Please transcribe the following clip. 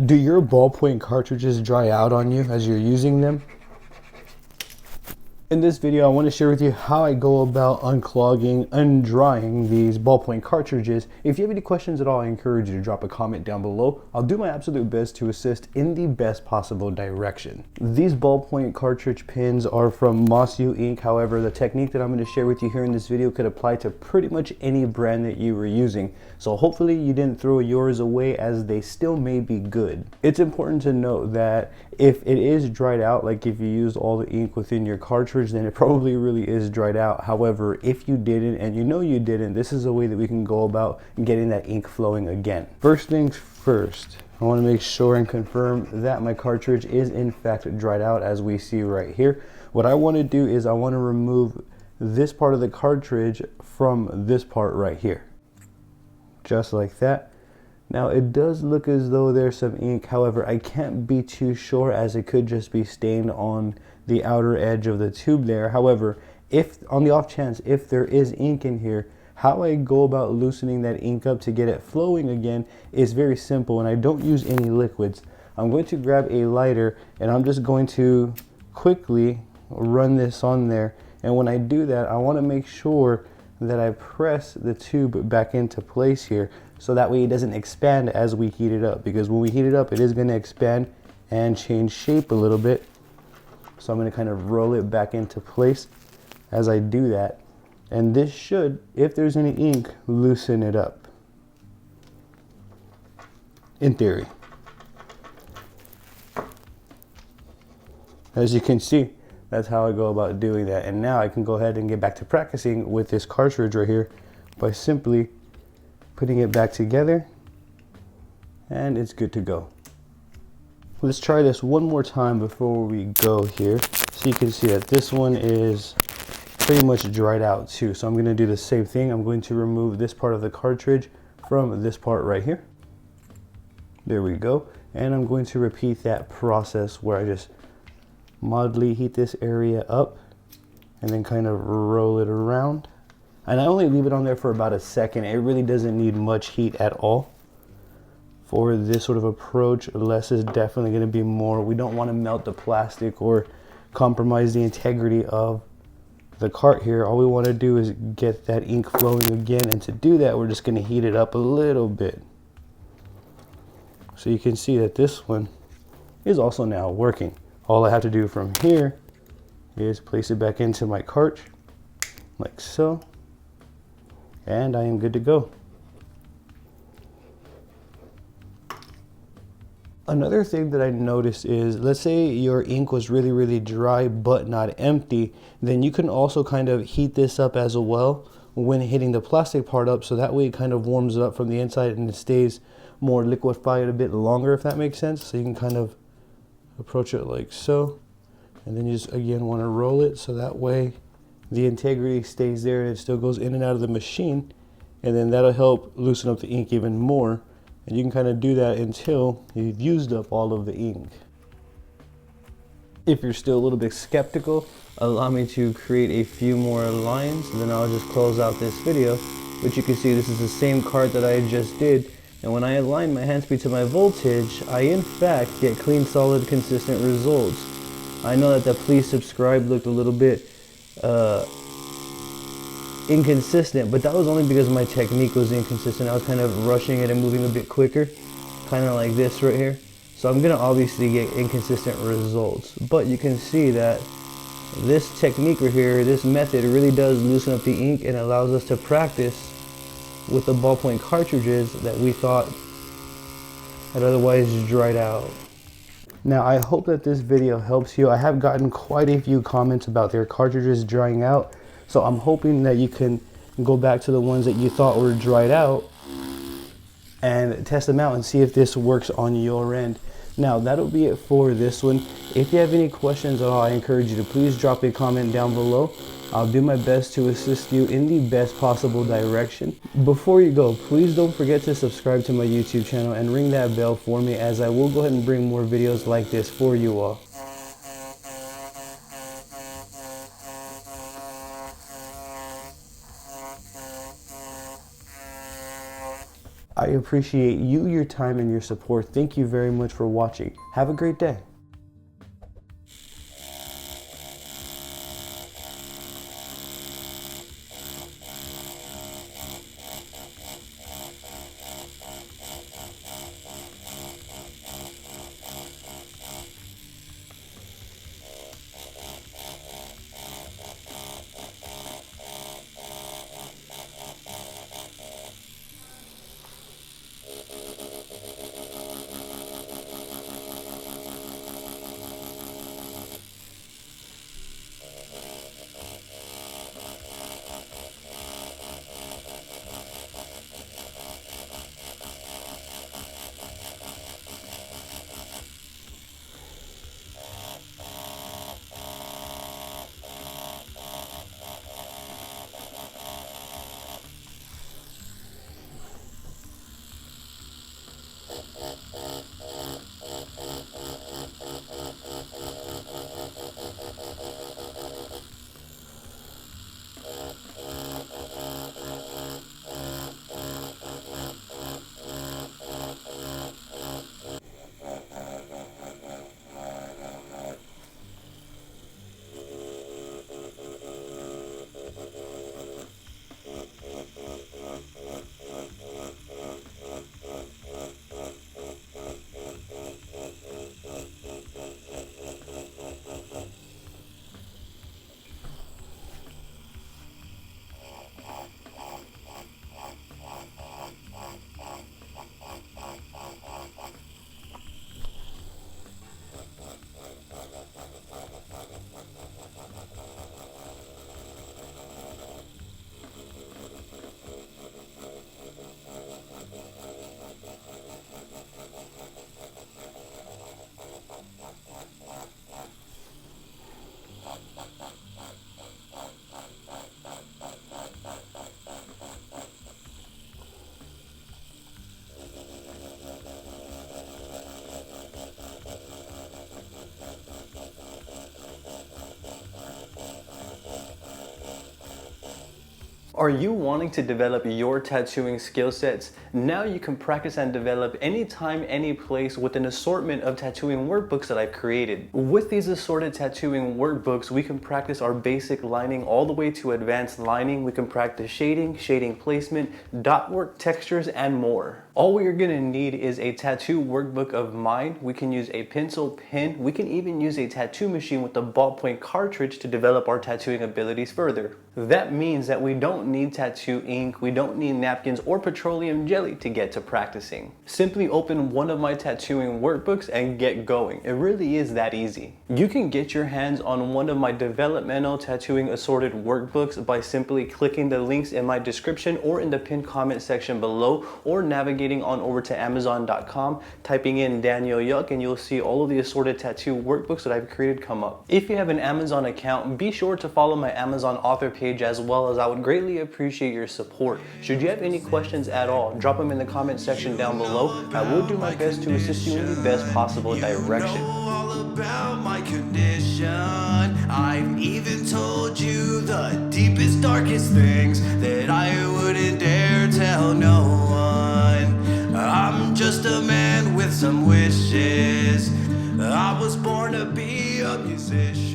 Do your ballpoint cartridges dry out on you as you're using them? In this video, I want to share with you how I go about unclogging, undrying these ballpoint cartridges. If you have any questions at all, I encourage you to drop a comment down below. I'll do my absolute best to assist in the best possible direction. These ballpoint cartridge pens are from Mosu ink. However, the technique that I'm going to share with you here in this video could apply to pretty much any brand that you were using. So hopefully you didn't throw yours away, as they still may be good. It's important to note that if it is dried out, like if you used all the ink within your cartridge, then it probably really is dried out. However, if you didn't, and you know you didn't, this is a way that we can go about getting that ink flowing again. First things first, I want to make sure and confirm that my cartridge is in fact dried out, as we see right here. What I want to do is I want to remove this part of the cartridge from this part right here. Just like that. Now it does look as though there's some ink, however I can't be too sure, as it could just be stained on the outer edge of the tube there. However, if on the off chance if there is ink in here, how I go about loosening that ink up to get it flowing again is very simple, and I don't use any liquids. I'm going to grab a lighter and I'm just going to quickly run this on there, and when I do that, I want to make sure that I press the tube back into place here, so that way it doesn't expand as we heat it up, because when we heat it up it is going to expand and change shape a little bit. So I'm going to kind of roll it back into place as I do that, and this should, if there's any ink, loosen it up in theory. As you can see, that's how I go about doing that. And now I can go ahead and get back to practicing with this cartridge right here by simply putting it back together, and it's good to go. Let's try this one more time before we go here. So you can see that this one is pretty much dried out too. So I'm going to do the same thing. I'm going to remove this part of the cartridge from this part right here. There we go. And I'm going to repeat that process where I just mildly heat this area up and then kind of roll it around. And I only leave it on there for about a second. It really doesn't need much heat at all for this sort of approach. Less is definitely going to be more. We don't want to melt the plastic or compromise the integrity of the cart here. All we want to do is get that ink flowing again, and to do that we're just going to heat it up a little bit. So you can see that this one is also now working. All I have to do from here is place it back into my cart like so, and I am good to go. Another thing that I noticed is, let's say your ink was really dry but not empty, then you can also kind of heat this up as well when hitting the plastic part up, so that way it kind of warms it up from the inside and it stays more liquefied a bit longer, if that makes sense. So you can kind of approach it like so, and then you just again want to roll it so that way the integrity stays there and it still goes in and out of the machine, and then that'll help loosen up the ink even more. And you can kind of do that until you've used up all of the ink. If you're still a little bit skeptical, allow me to create a few more lines, and then I'll just close out this video. But you can see this is the same cart that I just did, and when I align my hand speed to my voltage, I in fact get clean, solid, consistent results. I know that the please subscribe looked a little bit inconsistent, but that was only because my technique was inconsistent. I was kind of rushing it and moving a bit quicker, kind of like this right here. So I'm gonna obviously get inconsistent results, but you can see that this technique right here, this method really does loosen up the ink and allows us to practice with the ballpoint cartridges that we thought had otherwise dried out. Now I hope that this video helps you. I have gotten quite a few comments about their cartridges drying out, so I'm hoping that you can go back to the ones that you thought were dried out and test them out and see if this works on your end. Now that'll be it for this one. If you have any questions at all, I encourage you to please drop a comment down below. I'll do my best to assist you in the best possible direction. Before you go, please don't forget to subscribe to my YouTube channel and ring that bell for me, as I will go ahead and bring more videos like this for you all. I appreciate you, your time, and your support. Thank you very much for watching. Have a great day. Are you wanting to develop your tattooing skill sets? Now you can practice and develop anytime, any place with an assortment of tattooing workbooks that I've created. With these assorted tattooing workbooks, we can practice our basic lining all the way to advanced lining. We can practice shading, shading placement, dot work, textures, and more. All we are gonna need is a tattoo workbook of mine. We can use a pencil, pen. We can even use a tattoo machine with a ballpoint cartridge to develop our tattooing abilities further. That means that we don't need tattoo ink, we don't need napkins or petroleum jelly to get to practicing. Simply open one of my tattooing workbooks and get going. It really is that easy. You can get your hands on one of my developmental tattooing assorted workbooks by simply clicking the links in my description or in the pinned comment section below, or navigating on over to Amazon.com, typing in Daniel Yuck, and you'll see all of the assorted tattoo workbooks that I've created come up. If you have an Amazon account, be sure to follow my Amazon author page as well, as I would greatly appreciate your support. Should you have any questions at all, drop them in the comment section down below. I will do my best to assist you in the best possible direction. About my condition, I've even told you the deepest, darkest things that I wouldn't dare tell no one. I'm just a man with some wishes. I was born to be a musician.